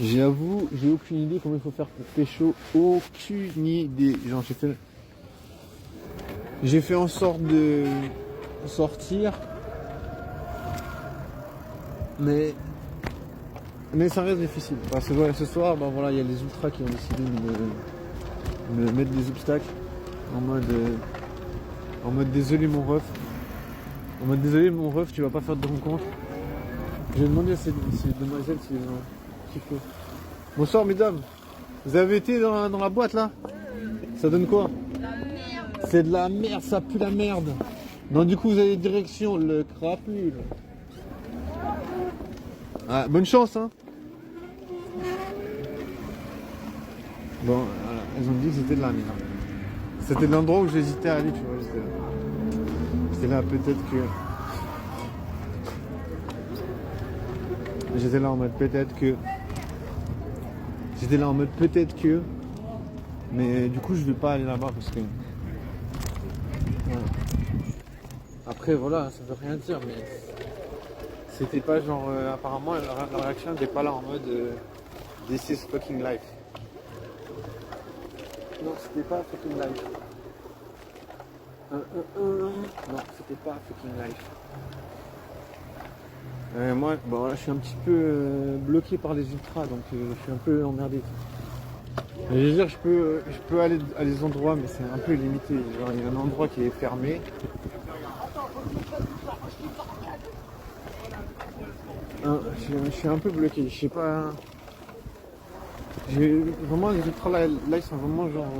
J'avoue, j'ai aucune idée comment il faut faire pour pécho. Aucune idée. Genre, j'ai fait en sorte de sortir. Mais ça reste difficile. Parce que voilà, ce soir, ben voilà, il y a les ultras qui ont décidé de me mettre des obstacles. En mode désolé mon ref. En mode désolé mon ref, tu vas pas faire de rencontre. J'ai demandé à ces demoiselles si elles ont kiffé. Bonsoir mesdames. Vous avez été dans la boîte là? Ça donne quoi? C'est de la merde, ça pue la merde. Non, du coup vous avez direction le crapule. Ah, bonne chance hein. Bon, voilà, elles ont dit que c'était de la merde. C'était l'endroit où j'hésitais à aller, tu vois. J'étais là peut-être que... J'étais là en mode peut-être que... J'étais là en mode peut-être que... Mais du coup je vais pas aller là-bas parce que... Ouais. Après voilà, ça veut rien dire mais... C'était pas genre... apparemment la réaction n'était pas là en mode... This is fucking life. Non, c'était pas fucking life. Non, c'était pas fucking life. Moi, bon, voilà, je suis un petit peu bloqué par les ultras, donc je suis un peu emmerdé. Je veux dire, je peux aller à des endroits, mais c'est un peu limité. Genre, il y a un endroit qui est fermé. Je suis un peu bloqué. Je sais pas. Vraiment, les ultras là, ils sont vraiment genre.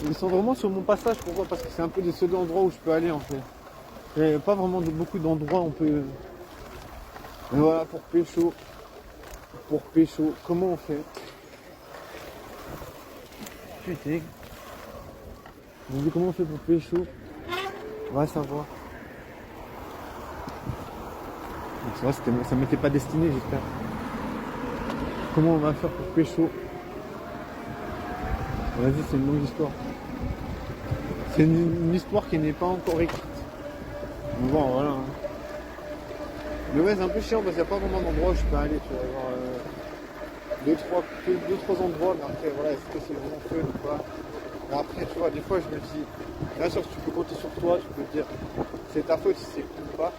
Ils sont vraiment sur mon passage. Pourquoi? Parce que c'est un peu des seuls endroits où je peux aller en fait. Il n'y a pas vraiment beaucoup d'endroits où on peut. Mais voilà, pour pécho. Pour pécho, comment on fait? Putain. On dit comment on fait pour pécho? On va savoir. Donc, ça m'était pas destiné, j'espère. Comment on va faire pour pécho? Vas-y, c'est une longue histoire. C'est une histoire qui n'est pas encore écrite. Bon, voilà. Mais ouais, c'est un peu chiant parce qu'il n'y a pas vraiment d'endroit où je peux aller. Tu vas avoir deux, trois endroits, mais après, voilà, est-ce que c'est vraiment fun ou pas? Mais après, tu vois, des fois, je me dis, bien sûr, tu peux compter sur toi, tu peux te dire, c'est ta faute si c'est cool ou pas.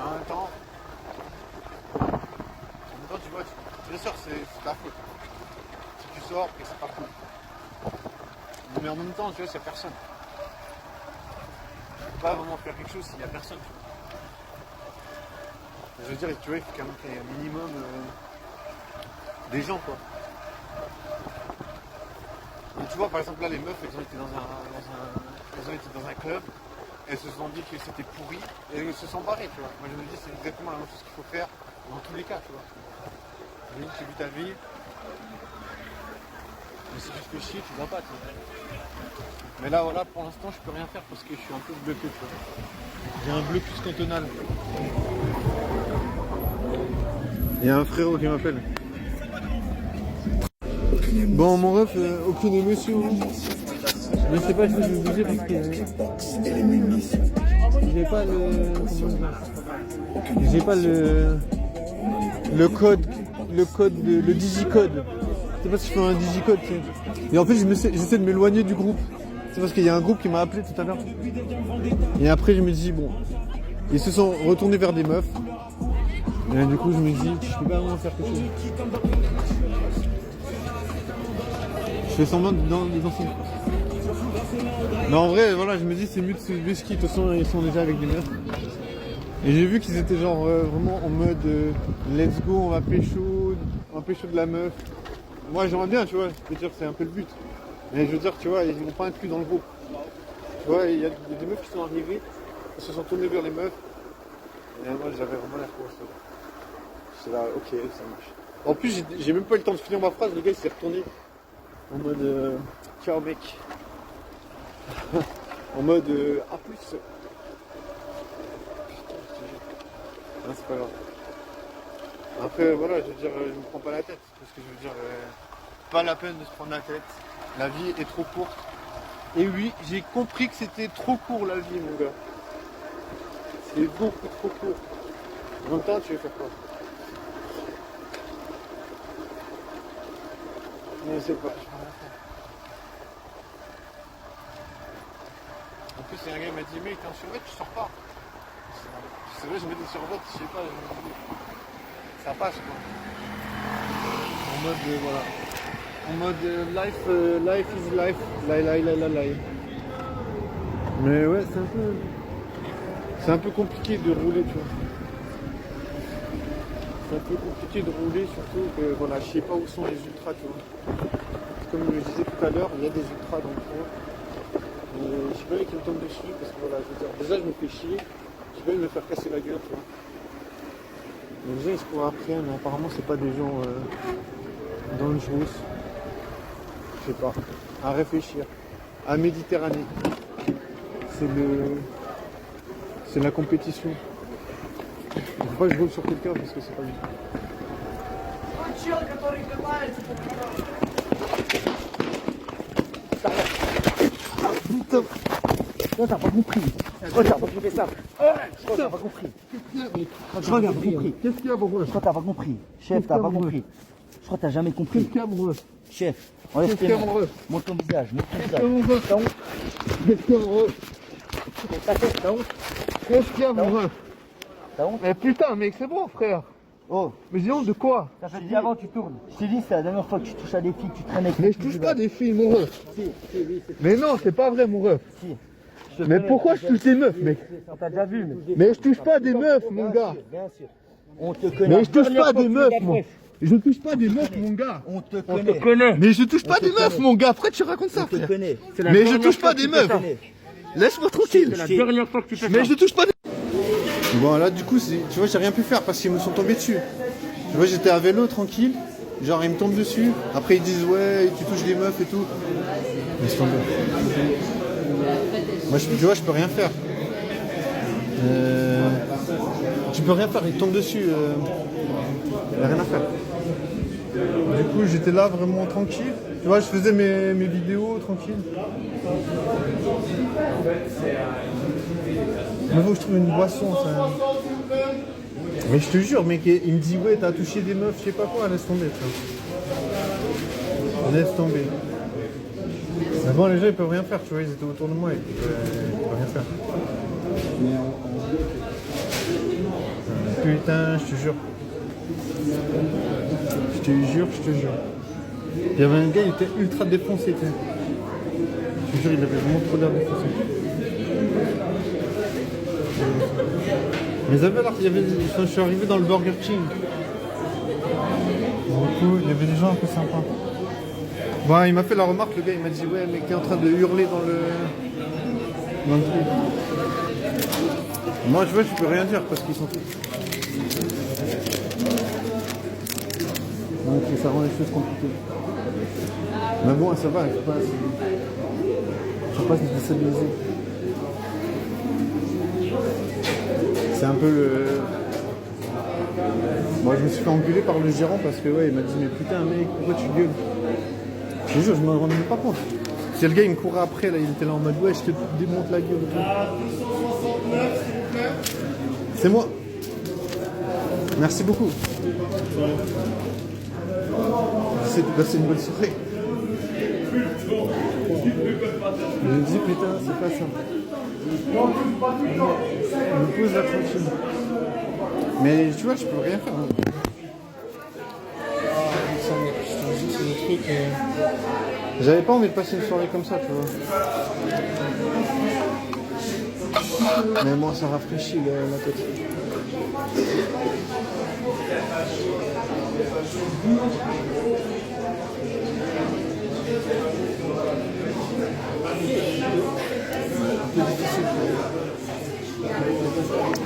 En même temps, tu vois, bien sûr, c'est ta faute. Si tu sors et c'est pas cool. Mais en même temps, tu vois, c'est personne. Tu peux pas vraiment faire quelque chose s'il n'y a personne. Je veux dire, tu vois, il faut quand même qu'il y ait un minimum des gens, quoi. Et tu vois, par exemple, là, les meufs, elles ont été dans un club, elles se sont dit que c'était pourri, et elles se sont barrées, tu vois. Moi, je me dis, c'est exactement la même chose qu'il faut faire dans tous les cas, tu vois. Je me dis, tu vis ta vie, mais si tu te fais chier, tu vas pas, tu vois. Mais là, voilà, pour l'instant, je peux rien faire parce que je suis un peu bloqué, tu vois. J'ai un blocus cantonal. Il y a un frérot qui m'appelle. Bon, mon ref, aucune émotion. Je sais pas si je vais bouger parce que j'ai pas le code, le digicode. Je sais pas si je fais un digicode, tu sais. Et en fait, j'essaie de m'éloigner du groupe. C'est parce qu'il y a un groupe qui m'a appelé tout à l'heure. Et après, je me dis, bon, ils se sont retournés vers des meufs. Et du coup, je me dis, je peux pas vraiment faire quelque chose. Je fais semblant dans les anciens. Mais en vrai, voilà, je me dis, c'est mieux de se ski. De toute façon, ils sont déjà avec des meufs. Et j'ai vu qu'ils étaient genre vraiment en mode let's go, on va pécho de la meuf. Moi, j'aimerais bien, tu vois, je veux dire, c'est un peu le but. Mais je veux dire, tu vois, ils m'ont pas inclus dans le groupe. Tu vois, il y a des meufs qui sont arrivées, ils se sont tournés vers les meufs. Et moi, j'avais vraiment l'air quoi. C'est là, ok, ça marche. En plus, j'ai même pas eu le temps de finir ma phrase, le gars il s'est retourné en mode ciao mec. En mode à plus. Putain, non, c'est pas grave. Après, voilà, je veux dire, je me prends pas la tête. Parce que je veux dire, pas la peine de se prendre la tête. La vie est trop courte. Et oui, j'ai compris que c'était trop court la vie, mon gars. C'est beaucoup trop court. En même temps, tu veux faire quoi? Mais c'est pas. En plus, il y a un gars qui m'a dit, mec, t'es en survêt, tu sors pas. C'est vrai, je mets des survêtements, je sais pas, ça passe quoi. En mode, voilà. En mode life is life, life. Mais ouais, c'est un peu compliqué de rouler, tu vois. C'est un peu compliqué de rouler, surtout que voilà, je sais pas où sont les ultras, tu vois. Comme je le disais tout à l'heure, il y a des ultras dans le coin. Je sais pas qui me tombe dessus, parce que voilà, je veux dire, déjà je me fais chier, je vais me faire casser la gueule, tu vois. Les gens ils se courent après, mais apparemment c'est pas des gens dangerous. Je sais pas. À réfléchir. À Méditerranée. C'est la compétition. Il faut pas que je roule sur quelqu'un parce que c'est pas lui. Putain. Toi t'as pas compris. Toi t'as pas compris ça. Toi t'as pas compris. Je crois que t'as pas compris. Qu'est-ce qu'il y a, Bourreau? Je crois que t'as pas compris. Chef, t'as pas compris. Je crois que t'as jamais compris. Qu'est-ce qu'il y a, Bourreau? Chef, enlève tes mains. Montre ton visage, montre ton visage. T'as honte? Qu'est-ce qu'il y a, Bourreau? Ta tête, t'as honte? Qu'est-ce qu'il y a, Bourreau? T'as honte? Mais putain, mec, c'est bon, frère. Oh, Mais j'ai honte de quoi? ça fait avant tu tournes. Je t'ai dit, c'est la dernière fois que tu touches à des filles, que tu traînes avec Mais les je filles touche du pas bas. des filles, mon ref. Si, oui, c'est Mais non, c'est pas vrai, mon ref. si. Je te Mais connais, pourquoi t'as je déjà touche des vu. meufs, mec? T'as déjà vu, Mais je touche pas des meufs, mon gars. Bien sûr. On te connaît. Mais je touche Dernière pas fois des que tu meufs, t'approches. moi. Je touche pas des meufs, mon gars. On te On connaît. te connaît. Mais je touche pas On te des meufs, connaît. mon gars. Pourquoi tu racontes ça, On te frère? connaît. Mais je touche pas des meufs. Laisse-moi tranquille. C'est la dernière fois que tu fais ça. Mais je touche pas des... Bon, là, du coup, tu vois, j'ai rien pu faire parce qu'ils me sont tombés dessus. Tu vois, j'étais à vélo, tranquille. Genre, ils me tombent dessus. Après, ils disent, ouais, tu touches des meufs et tout. Laisse tomber. Moi, tu vois, je peux rien faire. Tu peux rien faire, ils te tombent dessus. Il n'y a rien à faire. Du coup, j'étais là vraiment tranquille. Tu vois, je faisais mes vidéos tranquille. Mais faut que je trouve une boisson, ça. Mais je te jure, mec, il me dit, ouais, t'as touché des meufs, je sais pas quoi, laisse tomber, frère. Laisse tomber. Mais bon, les gens, ils peuvent rien faire, tu vois, ils étaient autour de moi, ils peuvent rien faire. Putain, je te jure. Je te jure. Il y avait un gars, il était ultra défoncé, tu sais. Je te jure, il avait vraiment trop l'air défoncé. Mais je suis arrivé dans le Burger King. Du coup, il y avait des gens un peu sympas. Bon, il m'a fait la remarque, le gars, il m'a dit, ouais, mec, t'es en train de hurler dans le truc. Moi, je vois, je peux rien dire parce qu'ils sont tous. Donc, ça rend les choses compliquées. Mais bon, ça va, je passe de déstabiliser. C'est un peu le... Moi, je me suis fait engueuler par le gérant parce que, ouais, il m'a dit, mais putain, mec, pourquoi tu gueules? Je te jure, je me rendais même pas compte. C'est le gars, il me courait après, là, il était là en mode, ouais, je te démonte la gueule et tout. C'est moi. Merci beaucoup. J'essaie de passer une bonne soirée. Je me dis, putain, c'est pas simple. On me pose la tranquille. Mais tu vois, je peux rien faire. C'est des trucs. J'avais pas envie de passer une soirée comme ça, tu vois. Mais moi, ça rafraîchit la tête.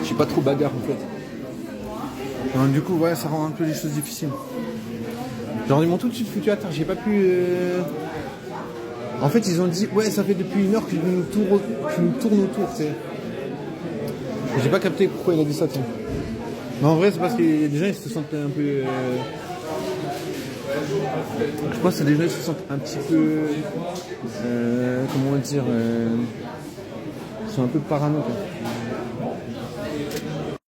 Je suis pas trop bagarre en fait. Alors, du coup, ouais, ça rend un peu les choses difficiles. Genre, ils m'ont tout de suite foutu à terre. J'ai pas pu. En fait, ils ont dit, ouais, ça fait depuis 1 heure que tu nous tournes autour, tu sais. J'ai pas capté pourquoi il a dit ça, tu sais. Mais en vrai, c'est parce que les gens ils se sentent un peu. Je pense que les gens ils se sentent un petit peu. Comment dire. Ils sont un peu parano, quoi.